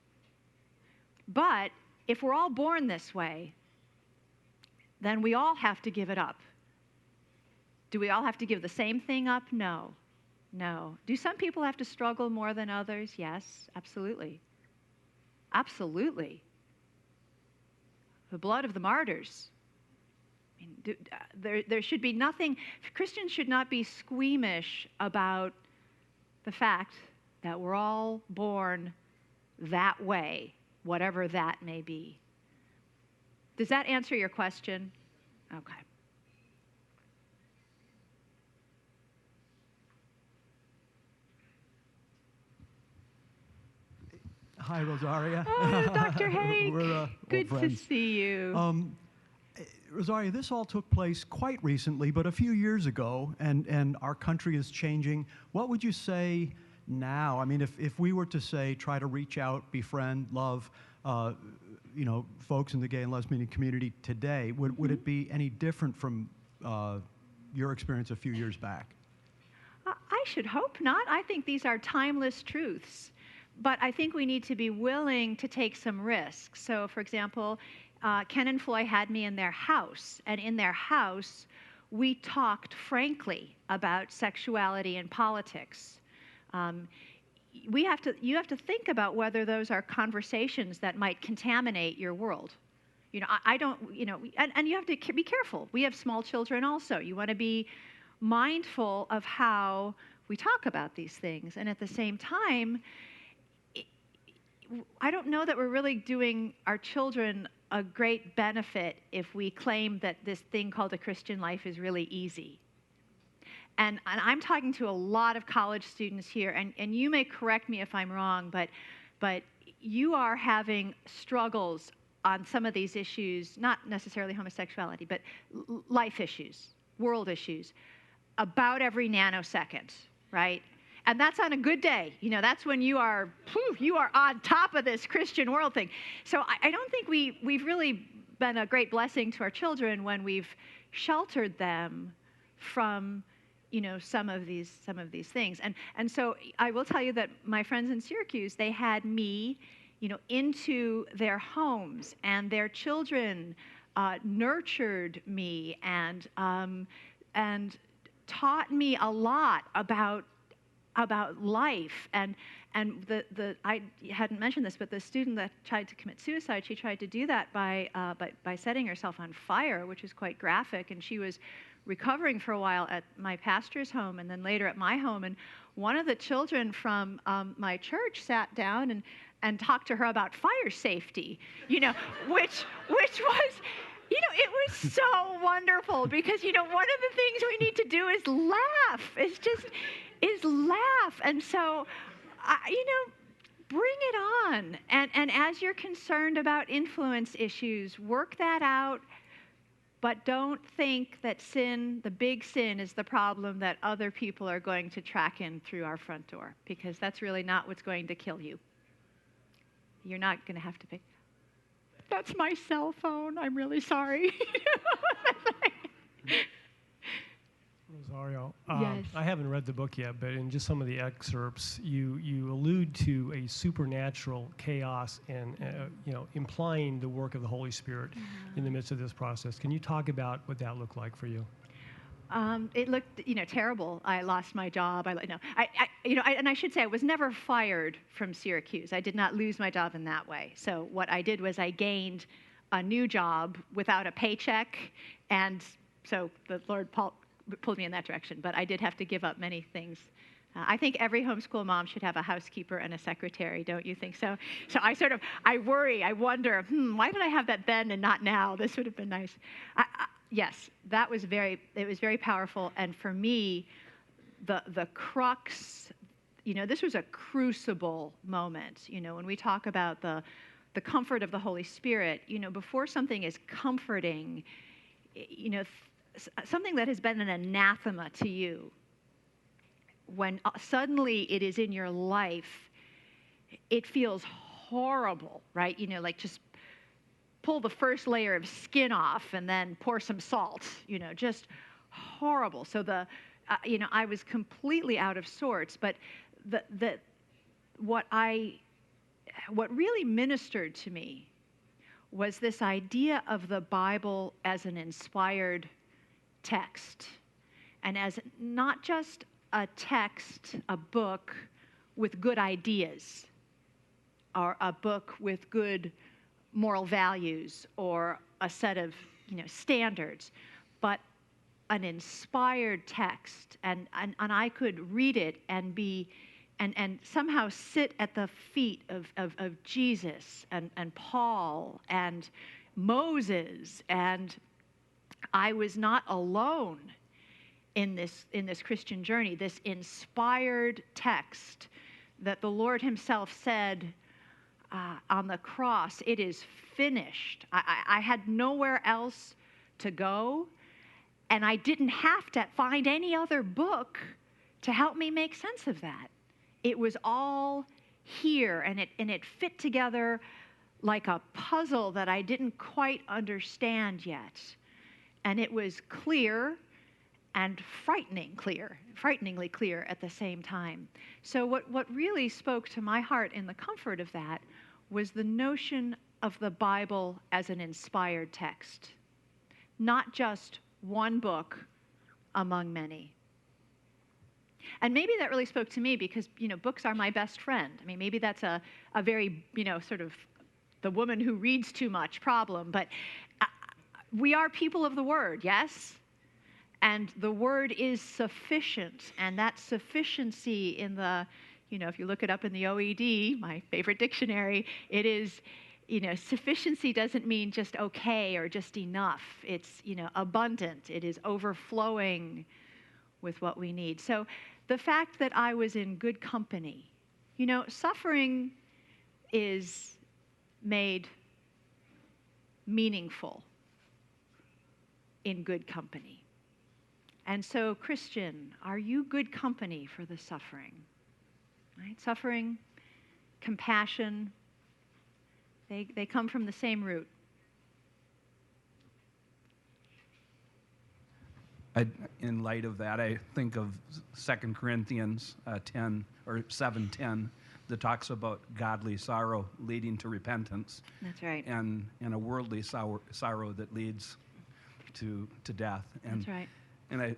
But if we're all born this way, then we all have to give it up. Do we all have to give the same thing up? No. No. Do some people have to struggle more than others? Yes, absolutely. Absolutely. The blood of the martyrs. There should be nothing, Christians should not be squeamish about the fact that we're all born that way, whatever that may be. Does that answer your question? Okay. Hi, Rosaria. Oh, Dr. Hake. We're good old to friends. see you. Rosaria, this all took place quite recently, but a few years ago, and our country is changing. What would you say now? I mean, if we were to say, try to reach out, befriend, love, folks in the gay and lesbian community today, would it be any different from your experience a few years back? I should hope not. I think these are timeless truths. But I think we need to be willing to take some risks. So, for example, Ken and Floy had me in their house. And in their house, we talked frankly about sexuality and politics. You have to think about whether those are conversations that might contaminate your world. I don't, and you have to be careful. We have small children also. You want to be mindful of how we talk about these things. And at the same time, I don't know that we're really doing our children a great benefit if we claim that this thing called a Christian life is really easy. And I'm talking to a lot of college students here, and you may correct me if I'm wrong, but you are having struggles on some of these issues, not necessarily homosexuality, but life issues, world issues, about every nanosecond, right? And that's on a good day. That's when you are on top of this Christian world thing. So I don't think we've really been a great blessing to our children when we've sheltered them from, some of these things. And so I will tell you that my friends in Syracuse, they had me, into their homes, and their children nurtured me and taught me a lot about life. And I hadn't mentioned this, but the student that tried to commit suicide, she tried to do that by setting herself on fire, which is quite graphic. And she was recovering for a while at my pastor's home and then later at my home. And one of the children from my church sat down and talked to her about fire safety, which was, it was so wonderful because, one of the things we need to do is laugh. Is laugh. And so, bring it on. And as you're concerned about influence issues, work that out. But don't think that sin, the big sin, is the problem that other people are going to track in through our front door, because that's really not what's going to kill you. You're not going to have to pick. That's my cell phone. I'm really sorry. Rosario, Yes. I haven't read the book yet, but in just some of the excerpts, you allude to a supernatural chaos and implying the work of the Holy Spirit in the midst of this process. Can you talk about what that looked like for you? It looked, terrible. I lost my job. And I should say I was never fired from Syracuse. I did not lose my job in that way. So what I did was I gained a new job without a paycheck, and so the Lord pulled me in that direction. But I did have to give up many things. I think every homeschool mom should have a housekeeper and a secretary, don't you think so? So I worry, I wonder, why did I have that then and not now? This would have been nice. Yes, it was very powerful. And for me, the crux, this was a crucible moment. When we talk about the comfort of the Holy Spirit, before something is comforting, something that has been an anathema to you, when suddenly it is in your life, it feels horrible, right? Like just pull the first layer of skin off and then pour some salt, just horrible. So I was completely out of sorts. But what really ministered to me was this idea of the Bible as an inspired text, and as not just a text, a book with good ideas, or a book with good moral values, or a set of standards, but an inspired text, and I could read it and be and somehow sit at the feet of Jesus and Paul and Moses, and I was not alone in this Christian journey, this inspired text that the Lord himself said on the cross, "It is finished." I had nowhere else to go, and I didn't have to find any other book to help me make sense of that. It was all here, and it fit together like a puzzle that I didn't quite understand yet. And it was clear and frighteningly clear at the same time. So what really spoke to my heart in the comfort of that was the notion of the Bible as an inspired text, not just one book among many. And maybe that really spoke to me because, books are my best friend. I mean, maybe that's a very, sort of the woman who reads too much problem, but we are people of the Word, yes? And the Word is sufficient, and that sufficiency in the, if you look it up in the OED, my favorite dictionary, it is, sufficiency doesn't mean just okay or just enough. It's, abundant. It is overflowing with what we need. So the fact that I was in good company, suffering is made meaningful in good company. And so, Christian, are you good company for the suffering? Right? Suffering, compassion, they come from the same root. In light of that, I think of 2 Corinthians 10 or 7:10 that talks about godly sorrow leading to repentance. That's right. And a worldly sorrow that leads to death. And, that's right. And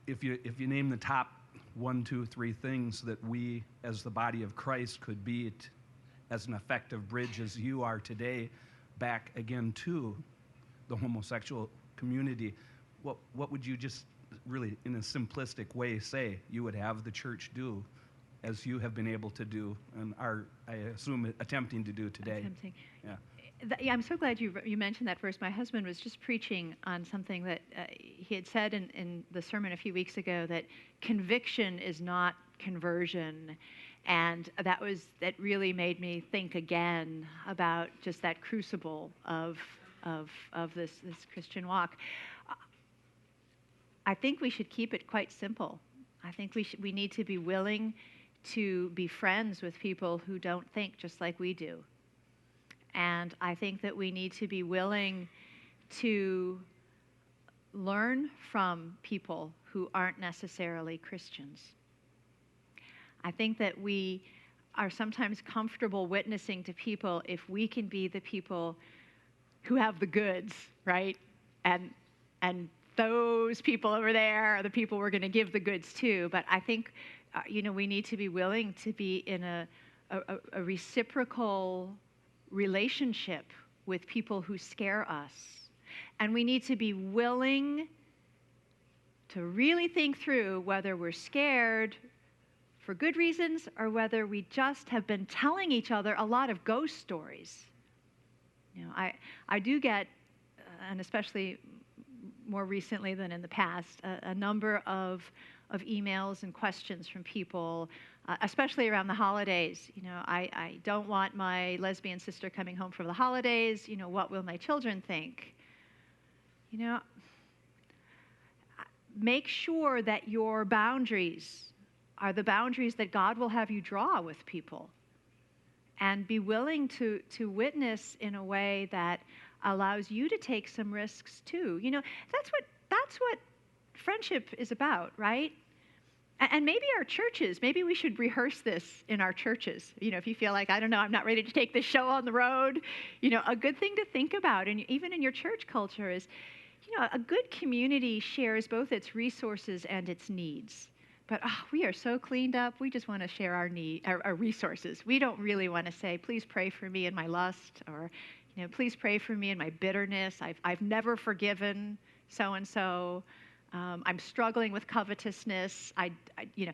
if you name the top 1, 2, 3 things that we as the body of Christ could be as an effective bridge as you are today back again to the homosexual community, what would you just really, in a simplistic way, say you would have the church do as you have been able to do and are, I assume, attempting to do today? Attempting. Yeah. Yeah, I'm so glad you mentioned that verse. My husband was just preaching on something that he had said in the sermon a few weeks ago, that conviction is not conversion. And that really made me think again about just that crucible of this Christian walk. I think we should keep it quite simple. I think we need to be willing to be friends with people who don't think just like we do. And I think that we need to be willing to learn from people who aren't necessarily Christians. I think that we are sometimes comfortable witnessing to people if we can be the people who have the goods, right? And those people over there are the people we're going to give the goods to. But I think, we need to be willing to be in a reciprocal relationship with people who scare us. And we need to be willing to really think through whether we're scared for good reasons or whether we just have been telling each other a lot of ghost stories. I do get, and especially more recently than in the past, a number of emails and questions from people, especially around the holidays. I don't want my lesbian sister coming home for the holidays. What will my children think? Make sure that your boundaries are the boundaries that God will have you draw with people, and be willing to witness in a way that allows you to take some risks too. That's what friendship is about, right? And maybe our churches, maybe we should rehearse this in our churches. You know, if you feel like, I don't know, I'm not ready to take this show on the road, you know, a good thing to think about, and even in your church culture is, you know, a good community shares both its resources and its needs. But we are so cleaned up, we just want to share our resources. We don't really want to say, please pray for me in my lust, or, you know, please pray for me in my bitterness. I've never forgiven so-and-so. I'm struggling with covetousness. You know,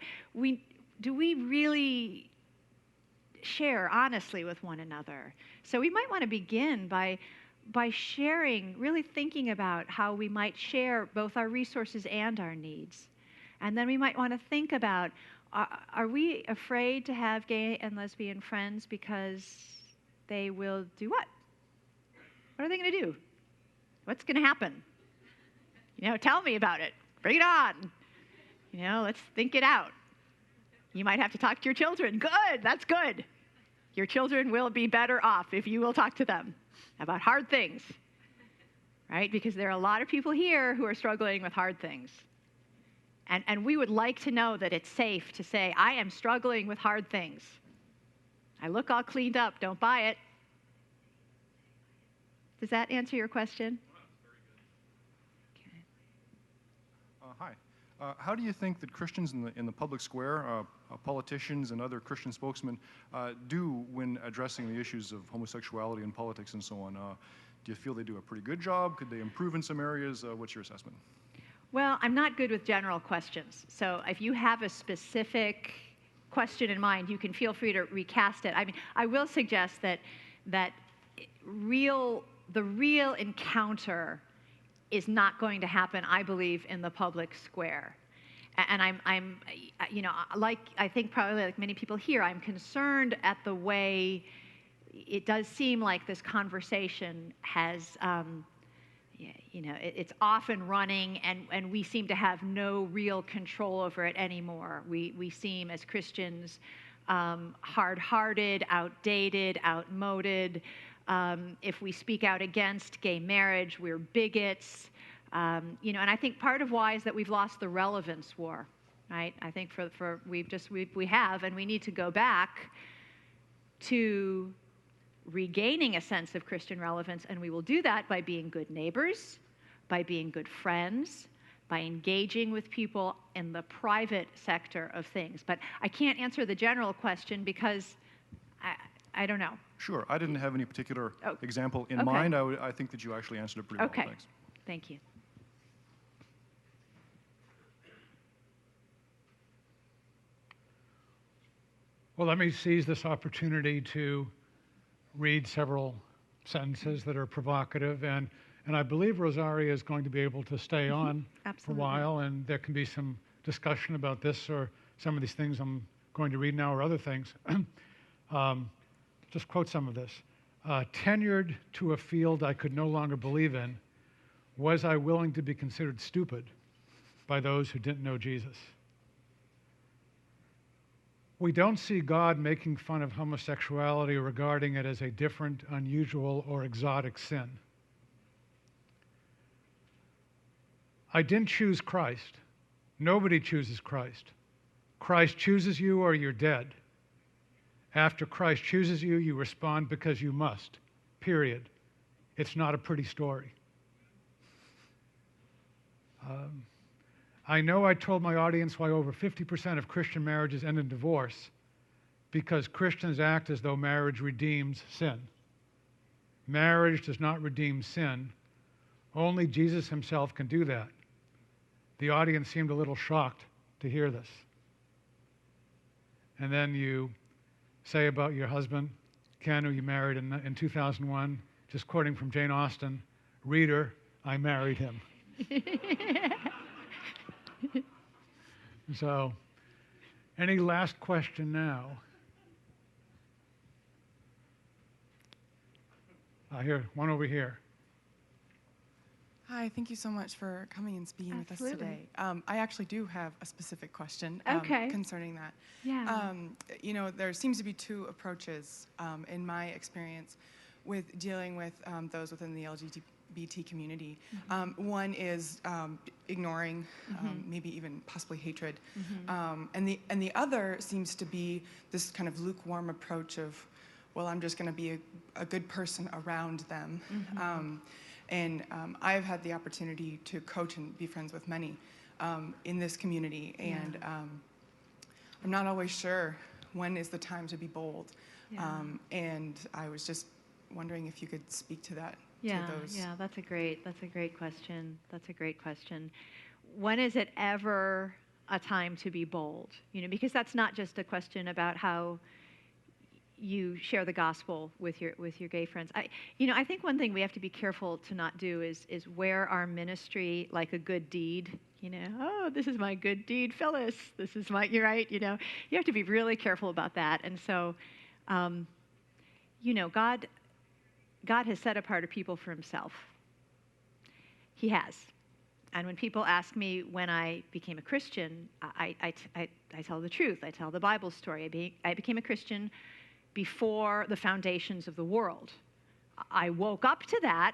do we really share honestly with one another? So we might want to begin by sharing, really thinking about how we might share both our resources and our needs. And then we might want to think about, are we afraid to have gay and lesbian friends because they will do what? What are they going to do? What's going to happen? You know, tell me about it. Bring it on. You know, let's think it out. You might have to talk to your children. Good, that's good. Your children will be better off if you will talk to them about hard things, right? Because there are a lot of people here who are struggling with hard things. And we would like to know that it's safe to say, I am struggling with hard things. I look all cleaned up. Don't buy it. Does that answer your question? Hi. How do you think that Christians in the public square, politicians and other Christian spokesmen, do when addressing the issues of homosexuality and politics and so on? Do you feel they do a pretty good job? Could they improve in some areas? What's your assessment? Well, I'm not good with general questions. So if you have a specific question in mind, you can feel free to recast it. I mean, I will suggest that the real encounter is not going to happen, I believe, in the public square. And I'm, you know, I think probably like many people here, I'm concerned at the way it does seem like this conversation has, you know, it's often running, and we seem to have no real control over it anymore. We seem, as Christians, hard-hearted, outdated, outmoded. If we speak out against gay marriage, we're bigots. You know, and I think part of why is that we've lost the relevance war, right? I think we have, and we need to go back to regaining a sense of Christian relevance, and we will do that by being good neighbors, by being good friends, by engaging with people in the private sector of things. But I can't answer the general question because I don't know. Sure. I didn't have any particular example in Okay. mind. I think that you actually answered it pretty Okay. well. Thanks. Thank you. Well, let me seize this opportunity to read several sentences that are provocative, and I believe Rosaria is going to be able to stay on for a Absolutely. while, and there can be some discussion about this or some of these things I'm going to read now or other things. Just quote some of this. Tenured to a field I could no longer believe in, was I willing to be considered stupid by those who didn't know Jesus? We don't see God making fun of homosexuality or regarding it as a different, unusual, or exotic sin. I didn't choose Christ. Nobody chooses Christ. Christ chooses you or you're dead. After Christ chooses you, you respond because you must, period. It's not a pretty story. I know I told my audience why over 50% of Christian marriages end in divorce, because Christians act as though marriage redeems sin. Marriage does not redeem sin. Only Jesus himself can do that. The audience seemed a little shocked to hear this. And then you say about your husband, Ken, who you married in 2001, just quoting from Jane Austen, reader, I married him. So, any last question now? I hear one over here. Hi, thank you so much for coming and speaking with us Absolutely. today. I actually do have a specific question Okay. concerning that. Yeah. You know, there seems to be two approaches in my experience with dealing with those within the LGBT community. One is ignoring, maybe even possibly hatred, and the other seems to be this kind of lukewarm approach of, well, I'm just going to be a good person around them. I've had the opportunity to coach and be friends with many in this community, and I'm not always sure when is the time to be bold. And I was just wondering if you could speak to that. Yeah, to those. yeah, that's a great question. That's a great question. When is it ever a time to be bold? You know, because that's not just a question about how you share the gospel with your gay friends. I think one thing we have to be careful to not do is wear our ministry like a good deed. You know, oh, this is my good deed, Phyllis. This is my, you're right. You know, you have to be really careful about that. And so, God has set apart a people for himself. He has. And when people ask me when I became a Christian, I tell the truth. I tell the Bible story. I became a Christian before the foundations of the world. I woke up to that,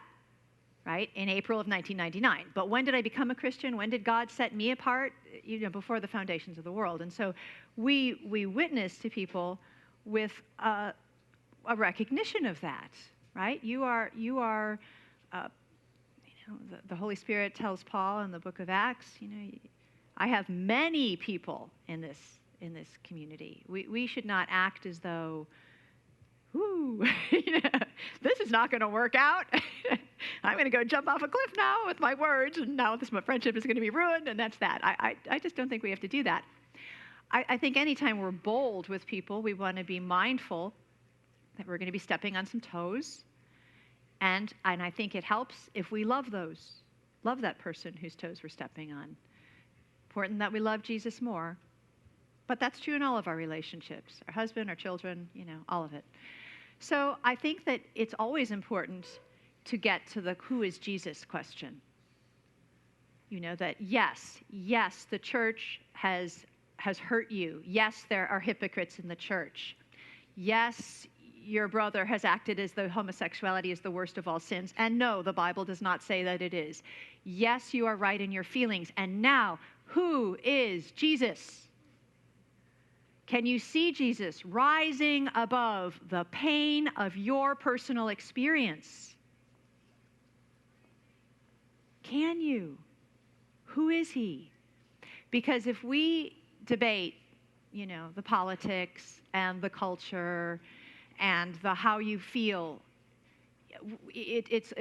right, in April of 1999. But when did I become a Christian? When did God set me apart? You know, before the foundations of the world. And so we witness to people with a recognition of that, right? The Holy Spirit tells Paul in the book of Acts, you know, I have many people in this community. We should not act as though, this is not going to work out. I'm going to go jump off a cliff now with my words, and now my friendship is going to be ruined, and that's that. I just don't think we have to do that. I think anytime we're bold with people, we want to be mindful that we're going to be stepping on some toes. And I think it helps if we love that person whose toes we're stepping on. Important that we love Jesus more. But that's true in all of our relationships, our husband, our children, you know, all of it. So I think that it's always important to get to the who is Jesus question. You know, that yes, the church has hurt you. Yes, there are hypocrites in the church. Yes, your brother has acted as though homosexuality is the worst of all sins. And no, the Bible does not say that it is. Yes, you are right in your feelings. And now, who is Jesus? Can you see Jesus rising above the pain of your personal experience? Can you? Who is he? Because if we debate, you know, the politics and the culture and the how you feel, it's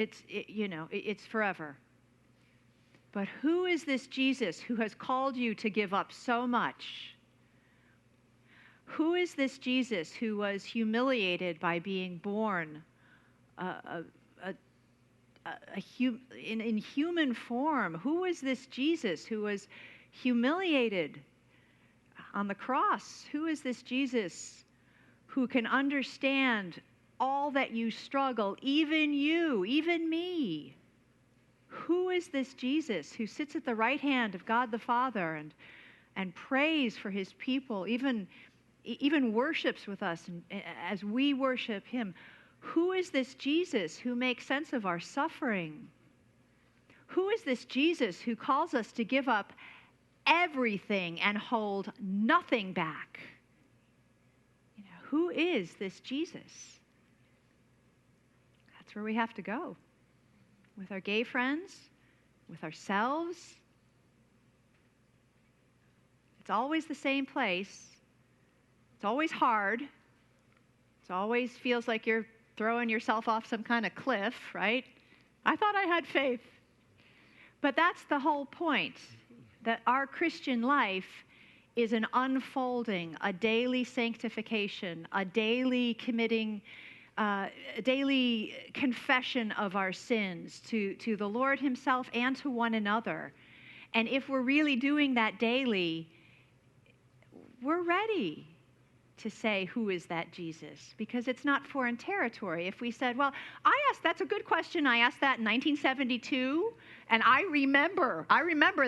forever. But who is this Jesus who has called you to give up so much? Who is this Jesus who was humiliated by being born in human form? Who is this Jesus who was humiliated on the cross? Who is this Jesus who can understand all that you struggle, even you, even me? Who is this Jesus who sits at the right hand of God the Father and prays for his people, even worships with us as we worship him? Who is this Jesus who makes sense of our suffering? Who is this Jesus who calls us to give up everything and hold nothing back? You know, who is this Jesus? That's where we have to go. With our gay friends, with ourselves. It's always the same place. It's always hard. It always feels like you're throwing yourself off some kind of cliff, right? I thought I had faith. But that's the whole point, that our Christian life is an unfolding, a daily sanctification, a daily committing, a daily confession of our sins to the Lord himself and to one another. And if we're really doing that daily, we're ready to say, who is that Jesus? Because it's not foreign territory. If we said, well, that's a good question. I asked that in 1972, and I remember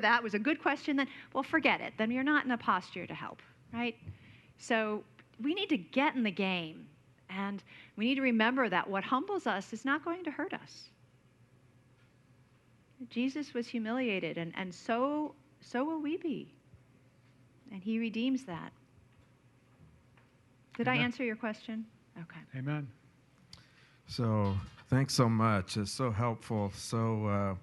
that was a good question, then, well, forget it. Then you're not in a posture to help, right? So we need to get in the game, and we need to remember that what humbles us is not going to hurt us. Jesus was humiliated, and so will we be. And he redeems that. Did I Amen. answer your question? Okay. Amen. So thanks so much. It's so helpful, so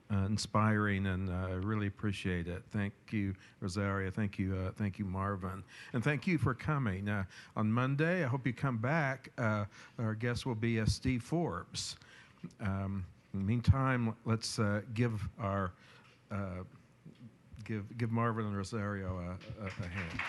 inspiring, and I really appreciate it. Thank you, Rosaria. Thank you, Marvin, and thank you for coming. On Monday, I hope you come back. Our guest will be Steve Forbes. In the meantime, let's give Marvin and Rosario a hand.